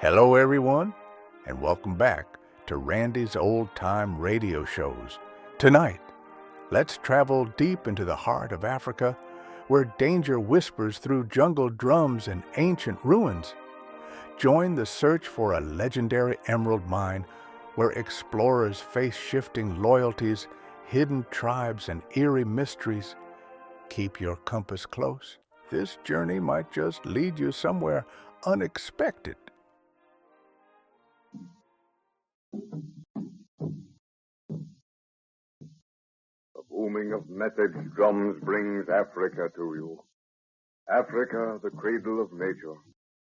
Hello, everyone, and welcome back to Randy's Old Time Radio Shows. Tonight, let's travel deep into the heart of Africa, where danger whispers through jungle drums and ancient ruins. Join the search for a legendary emerald mine, where explorers face shifting loyalties, hidden tribes, and eerie mysteries. Keep your compass close. This journey might just lead you somewhere unexpected. The booming of message drums brings Africa to you. Africa, the cradle of nature,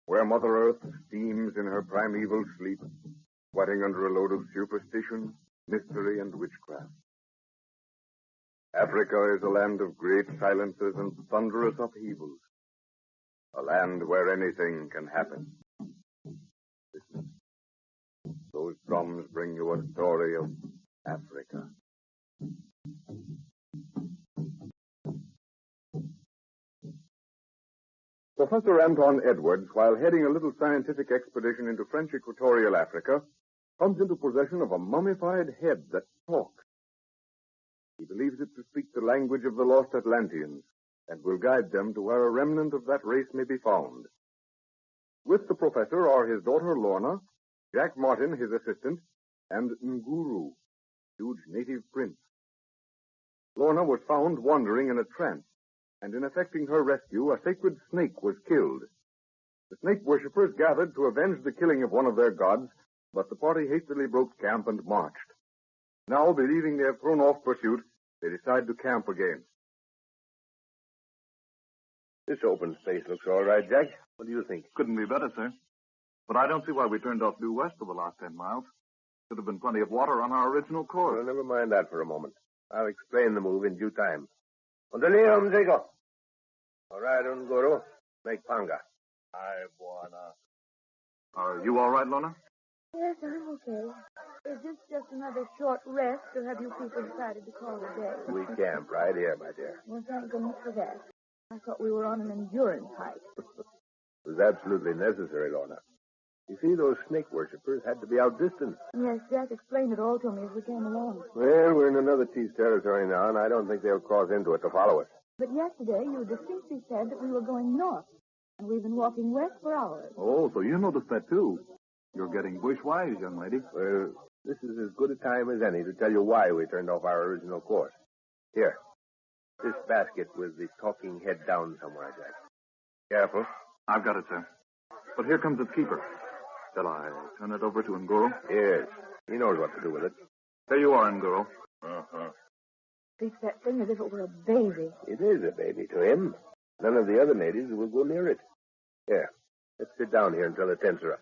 where Mother Earth steams in her primeval sleep, sweating under a load of superstition, mystery, and witchcraft. Africa is a land of great silences and thunderous upheavals. A land where anything can happen. Listen. Those drums bring you a story of Africa. Professor Anton Edwards, while heading a little scientific expedition into French Equatorial Africa, comes into possession of a mummified head that talks. He believes it to speak the language of the lost Atlanteans and will guide them to where a remnant of that race may be found. With the professor are his daughter Lorna, Jack Martin, his assistant, and Nguru, huge native prince. Lorna was found wandering in a trance, and in effecting her rescue, a sacred snake was killed. The snake worshippers gathered to avenge the killing of one of their gods, but the party hastily broke camp and marched. Now, believing they have thrown off pursuit, they decide to camp again. This open space looks all right, Jack. What do you think? Couldn't be better, sir. But I don't see why we turned off due west for the last 10 miles. Should have been plenty of water on our original course. Well, never mind that for a moment. I'll explain the move in due time. Ondaleo, Mzego. All right, Unguru. Make panga. Aye, Buana. Are you all right, Lorna? Yes, I'm okay. Is this just another short rest, or have you people decided to call it a day? We camp right here, my dear. Well, thank goodness for that. I thought we were on an endurance hike. It was absolutely necessary, Lorna. You see, those snake worshippers had to be outdistanced. Yes, Jack explained it all to me as we came along. Well, we're in another T's territory now, and I don't think they'll cross into it to follow us. But yesterday you distinctly said that we were going north, and we've been walking west for hours. Oh, so you noticed that, too. You're getting bush-wise, young lady. Well, this is as good a time as any to tell you why we turned off our original course. Here, this basket with the talking head down somewhere, Jack. Careful. I've got it, sir. But here comes its keeper. Shall I turn it over to Nguru? Yes. He knows what to do with it. There you are, Nguru. Treats that thing as if it were a baby. It is a baby to him. None of the other natives will go near it. Here, let's sit down here until the tents are up.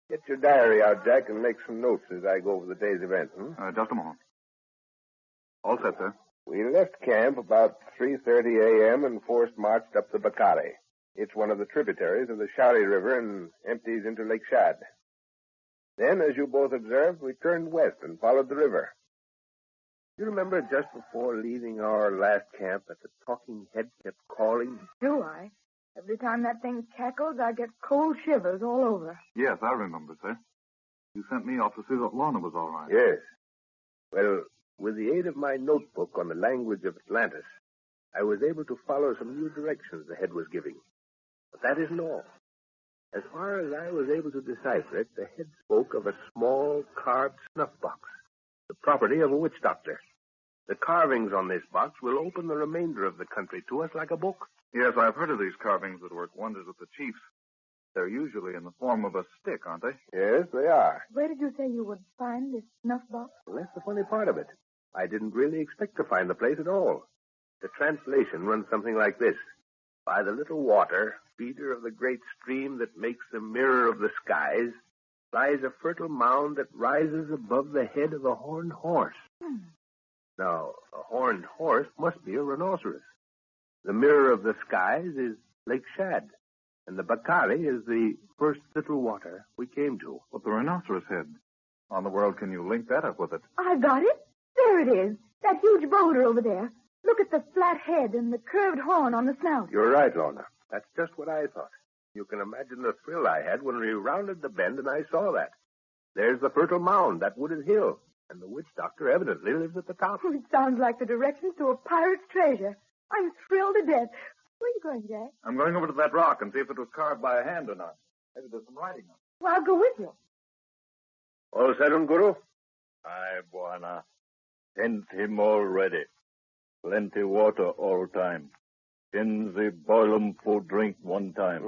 Get your diary out, Jack, and make some notes as I go over the day's events. Just a moment. All set, sir. We left camp about 3:30 a.m. and forced marched up the Bakari. It's one of the tributaries of the Shari River and empties into Lake Chad. Then, as you both observed, we turned west and followed the river. You remember just before leaving our last camp that the talking head kept calling? Do I? Every time that thing cackles, I get cold shivers all over. Yes, I remember, sir. You sent me off to see that Lorna was all right. Yes. Well, with the aid of my notebook on the language of Atlantis, I was able to follow some new directions the head was giving. But that isn't all. As far as I was able to decipher it, the head spoke of a small carved snuff box, the property of a witch doctor. The carvings on this box will open the remainder of the country to us like a book. Yes, I've heard of these carvings that work wonders with the chiefs. They're usually in the form of a stick, aren't they? Yes, they are. Where did you say you would find this snuff box? Well, that's the funny part of it. I didn't really expect to find the place at all. The translation runs something like this. By the little water, feeder of the great stream that makes the mirror of the skies, lies a fertile mound that rises above the head of a horned horse. Now, a horned horse must be a rhinoceros. The mirror of the skies is Lake Chad, and the Bakari is the first little water we came to. But the rhinoceros head. How in the world can you link that up with it? I got it. There it is. That huge boulder over there. Look at the flat head and the curved horn on the snout. You're right, Lorna. That's just what I thought. You can imagine the thrill I had when we rounded the bend and I saw that. There's the fertile mound, that wooded hill, and the witch doctor evidently lives at the top. It sounds like the directions to a pirate's treasure. I'm thrilled to death. Where are you going, Jack? I'm going over to that rock and see if it was carved by a hand or not. Maybe there's some writing on it. Well, I'll go with you. All set, Guru? Aye, Buana. Sent him already. Plenty water all time. In the boil 'em food drink one time.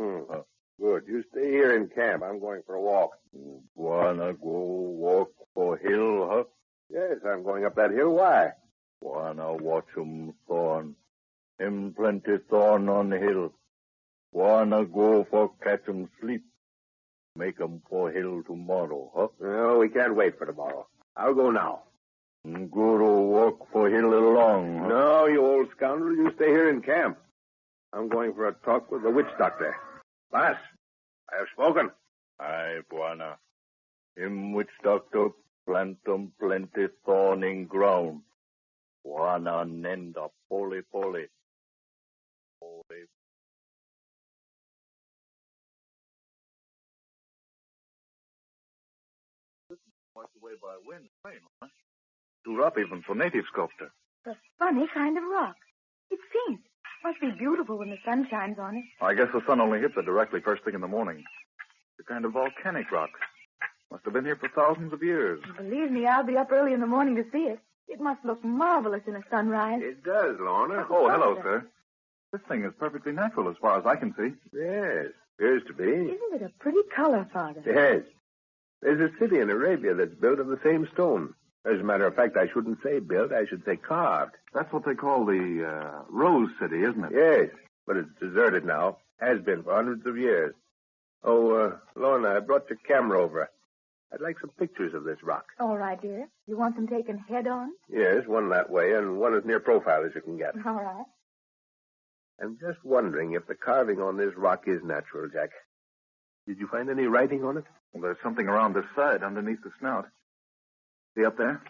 Good. You stay here in camp. I'm going for a walk. Wanna go walk for hill, huh? Yes, I'm going up that hill. Why? Wanna watch 'em thorn. Him plenty thorn on hill. Wanna go for catch 'em sleep. Make 'em for hill tomorrow, huh? No, we can't wait for tomorrow. I'll go now. Guru walk for hill along, huh? No, you old scoundrel. You stay here in camp. I'm going for a talk with the witch doctor. Boss, I have spoken. Aye, Buana. Him witch doctor plant 'em plenty thorning ground. Buana nenda poli. Poli. Washed away by wind and rain, huh? Too rough even for native sculpture. It's a funny kind of rock. It's pink. Must be beautiful when the sun shines on it. I guess the sun only hits it directly first thing in the morning. It's a kind of volcanic rock. Must have been here for thousands of years. Believe me, I'll be up early in the morning to see it. It must look marvelous in a sunrise. It does, Lorna. Oh, hello, sir. This thing is perfectly natural as far as I can see. Yes, appears to be. Isn't it a pretty color, Father? Yes. There's a city in Arabia that's built of the same stone. As a matter of fact, I shouldn't say built, I should say carved. That's what they call the Rose City, isn't it? Yes, but it's deserted now. Has been for hundreds of years. Oh, Lorna, I brought your camera over. I'd like some pictures of this rock. All right, dear. You want them taken head on? Yes, one that way and one as near profile as you can get. All right. I'm just wondering if the carving on this rock is natural, Jack. Did you find any writing on it? Well, there's something around this side underneath the snout. See up there?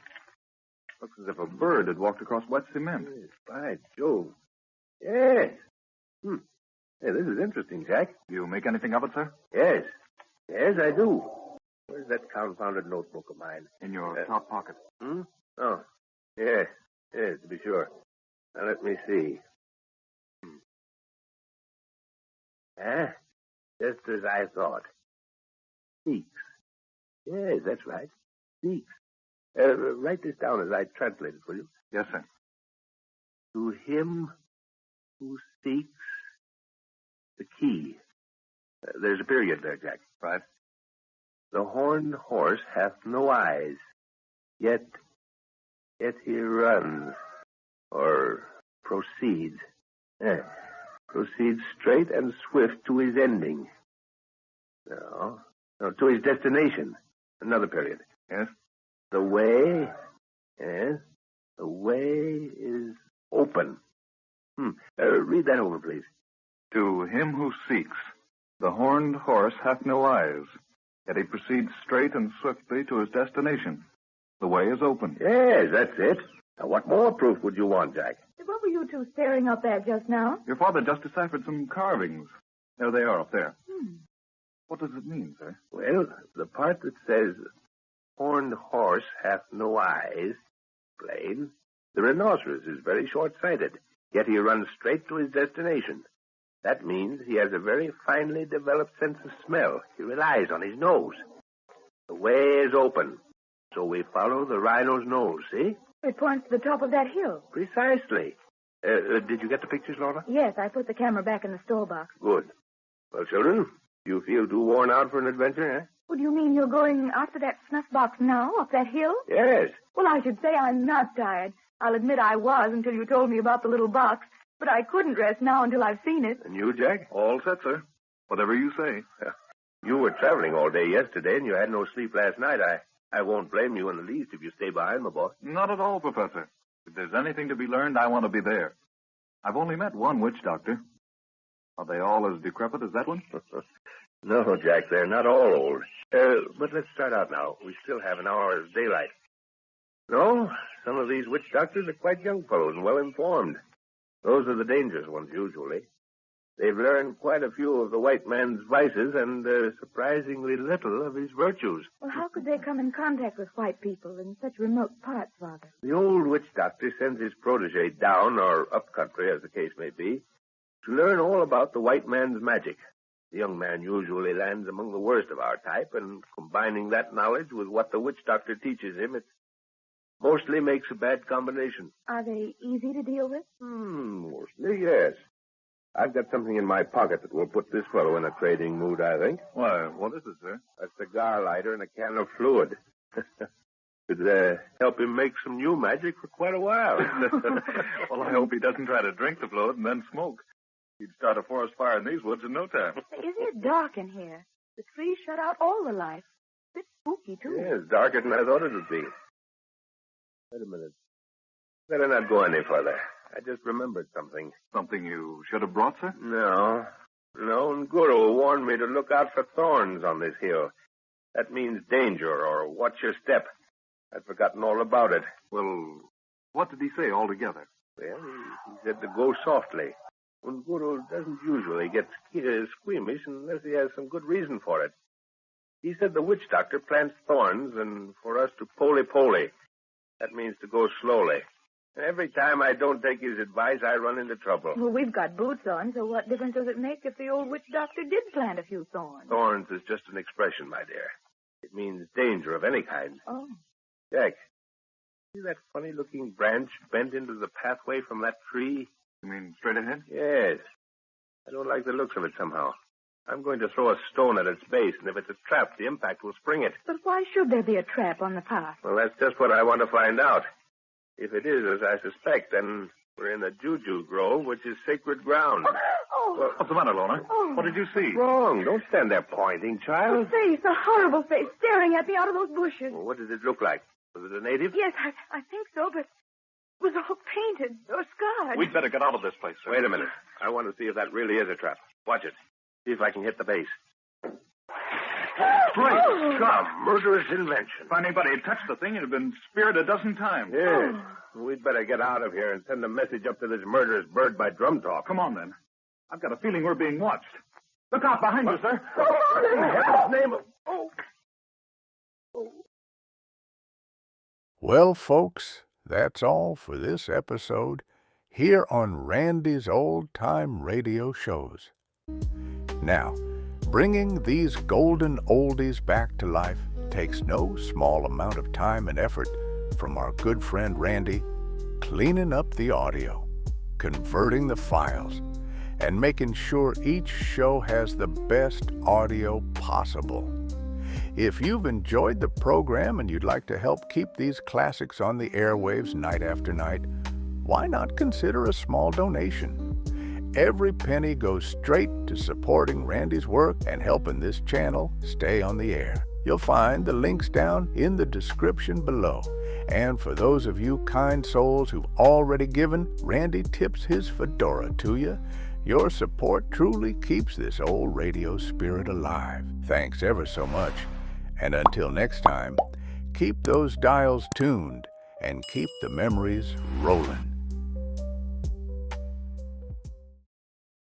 Looks as if a bird had walked across wet cement. Yes, by Jove. Yes. Hey, this is interesting, Jack. You make anything of it, sir? Yes. Yes, I do. Where's that confounded notebook of mine? In your top pocket. Oh, yes. Yes, to be sure. Now, let me see. Just as I thought. Speaks. Yes, that's right. Speaks. Write this down as I translate it, will you? Yes, sir. To him who seeks the key. There's a period there, Jack. Right. The horned horse hath no eyes, yet he runs, or proceeds. Proceeds straight and swift to his ending. No, to his destination. Another period. Yes? The way, the way is open. Read that over, please. To him who seeks, the horned horse hath no eyes, yet he proceeds straight and swiftly to his destination. The way is open. Yes, that's it. Now, what more proof would you want, Jack? What were you two staring up at just now? Your father just deciphered some carvings. There they are up there. What does it mean, sir? Well, the part that says, horned horse hath no eyes, plain. The rhinoceros is very short-sighted, yet he runs straight to his destination. That means he has a very finely developed sense of smell. He relies on his nose. The way is open, so we follow the rhino's nose, see? It points to the top of that hill. Precisely. Did you get the pictures, Laura? Yes, I put the camera back in the store box. Good. Well, children, you feel too worn out for an adventure, eh? What do you mean you're going after that snuff box now, up that hill? Yes. Well, I should say I'm not tired. I'll admit I was until you told me about the little box, but I couldn't rest now until I've seen it. And you, Jack? All set, sir. Whatever you say. You were traveling all day yesterday, and you had no sleep last night. I won't blame you in the least if you stay behind, my boy. Not at all, Professor. If there's anything to be learned, I want to be there. I've only met one witch doctor. Are they all as decrepit as that one? No, Jack, they're not all old. But let's start out now. We still have an hour's daylight. No, some of these witch doctors are quite young fellows and well informed. Those are the dangerous ones, usually. They've learned quite a few of the white man's vices and surprisingly little of his virtues. Well, how could they come in contact with white people in such remote parts, Father? The old witch doctor sends his protege down, or up country, as the case may be, to learn all about the white man's magic. The young man usually lands among the worst of our type, and combining that knowledge with what the witch doctor teaches him, it mostly makes a bad combination. Are they easy to deal with? Mostly, yes. I've got something in my pocket that will put this fellow in a trading mood, I think. Why, what is it, sir? A cigar lighter and a can of fluid. Could help him make some new magic for quite a while. Well, I hope he doesn't try to drink the fluid and then smoke. He'd start a forest fire in these woods in no time. Isn't it dark in here? The trees shut out all the light. A bit spooky, too. Yeah, it's darker than I thought it would be. Wait a minute. Better not go any further. I just remembered something. Something you should have brought, sir? No, and Guru warned me to look out for thorns on this hill. That means danger, or watch your step. I'd forgotten all about it. Well, what did he say altogether? Well, he said to go softly. And Guru doesn't usually get squeamish unless he has some good reason for it. He said the witch doctor plants thorns, and for us to poly-poly. That means to go slowly. Every time I don't take his advice, I run into trouble. Well, we've got boots on, so what difference does it make if the old witch doctor did plant a few thorns? Thorns is just an expression, my dear. It means danger of any kind. Oh. Jack, see that funny-looking branch bent into the pathway from that tree? You mean straight ahead? Yes. I don't like the looks of it somehow. I'm going to throw a stone at its base, and if it's a trap, the impact will spring it. But why should there be a trap on the path? Well, that's just what I want to find out. If it is as I suspect, then we're in the Juju Grove, which is sacred ground. Oh. Well, What's the matter, Lorna? Oh. What did you see? wrong. Don't stand there pointing, A child. face, a horrible face, staring at me out of those bushes. Well, what did it look like? Was it a native? Yes, I think so, but it was all painted or scarred. We'd better get out of this place, sir. Wait a minute. I want to see if that really is a trap. Watch it. See if I can hit the base. Great Scott, murderous invention. If anybody had touched the thing, it'd have been speared a dozen times. Yes. We'd better get out of here and send a message up to this murderous bird by drum talk. Come on, then. I've got a feeling we're being watched. Look out behind you, sir. In heaven's name of... Oh. Well, folks, that's all for this episode here on Randy's Old Time Radio Shows. Now, bringing these golden oldies back to life takes no small amount of time and effort from our good friend Randy, cleaning up the audio, converting the files, and making sure each show has the best audio possible. If you've enjoyed the program and you'd like to help keep these classics on the airwaves night after night, why not consider a small donation? Every penny goes straight to supporting Randy's work and helping this channel stay on the air. You'll find the links down in the description below. And for those of you kind souls who've already given, Randy tips his fedora to you. Your support truly keeps this old radio spirit alive. Thanks ever so much. And until next time, keep those dials tuned and keep the memories rolling.